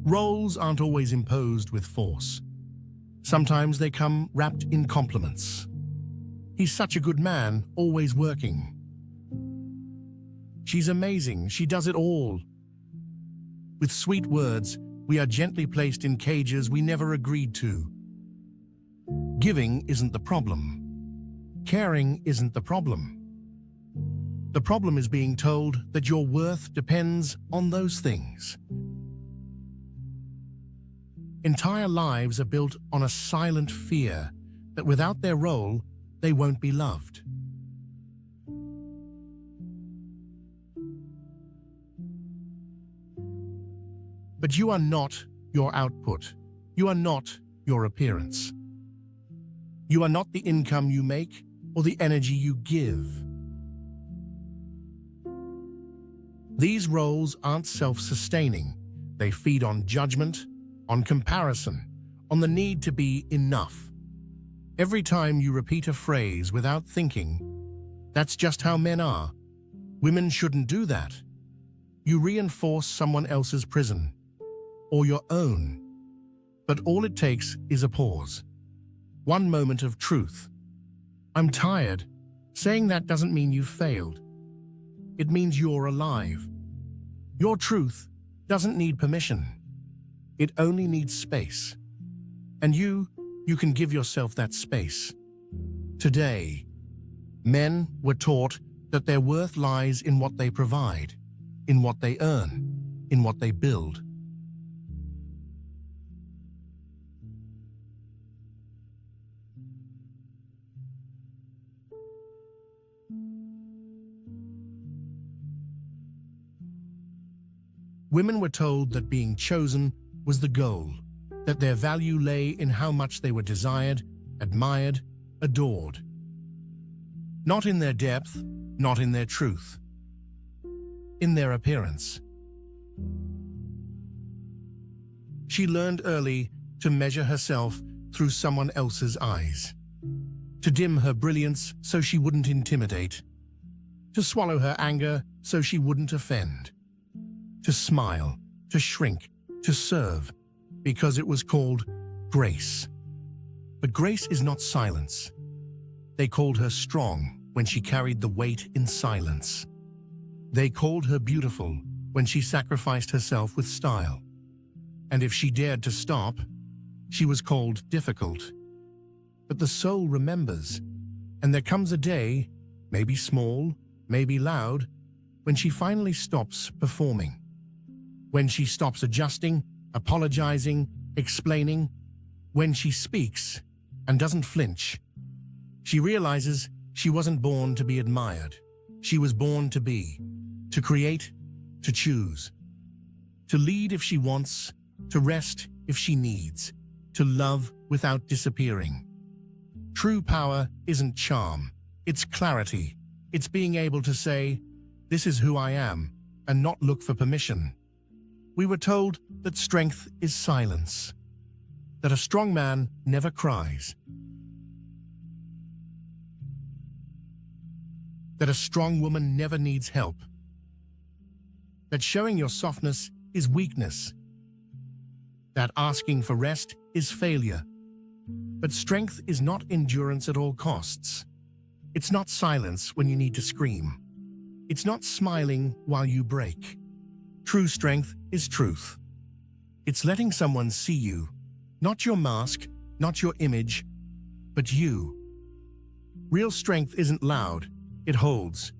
Roles aren't always imposed with force. Sometimes they come wrapped in compliments. He's such a good man, always working. She's amazing, she does it all. With sweet words, we are gently placed in cages we never agreed to. Giving isn't the problem. Caring isn't the problem. The problem is being told that your worth depends on those things. Entire lives are built on a silent fear that without their role, they won't be loved. But you are not your output. You are not your appearance. You are not the income you make or the energy you give. These roles aren't self-sustaining. They feed on judgment, on comparison, on the need to be enough. Every time you repeat a phrase without thinking, "That's just how men are. Women shouldn't do that," you reinforce someone else's prison, or your own. But all it takes is a pause. One moment of truth. "I'm tired." Saying that doesn't mean you've failed. It means you're alive. Your truth doesn't need permission. It only needs space. And you can give yourself that space. Today, men were taught that their worth lies in what they provide, in what they earn, in what they build. Women were told that being chosen was the goal, that their value lay in how much they were desired, admired, adored. Not in their depth, not in their truth, in their appearance. She learned early to measure herself through someone else's eyes, to dim her brilliance so she wouldn't intimidate, to swallow her anger so she wouldn't offend, to smile, to shrink, to serve, because it was called grace. But grace is not silence. They called her strong when she carried the weight in silence. They called her beautiful when she sacrificed herself with style. And if she dared to stop, she was called difficult. But the soul remembers, and there comes a day, maybe small, maybe loud, when she finally stops performing. When she stops adjusting, apologizing, explaining, when she speaks and doesn't flinch. She realizes she wasn't born to be admired. She was born to be, to create, to choose, to lead if she wants, to rest if she needs, to love without disappearing. True power isn't charm, it's clarity. It's being able to say, "This is who I am," and not look for permission. We were told that strength is silence, that a strong man never cries, that a strong woman never needs help, that showing your softness is weakness, that asking for rest is failure. But strength is not endurance at all costs. It's not silence when you need to scream. It's not smiling while you break. True strength is truth. It's letting someone see you, not your mask, not your image, but you. Real strength isn't loud, it holds.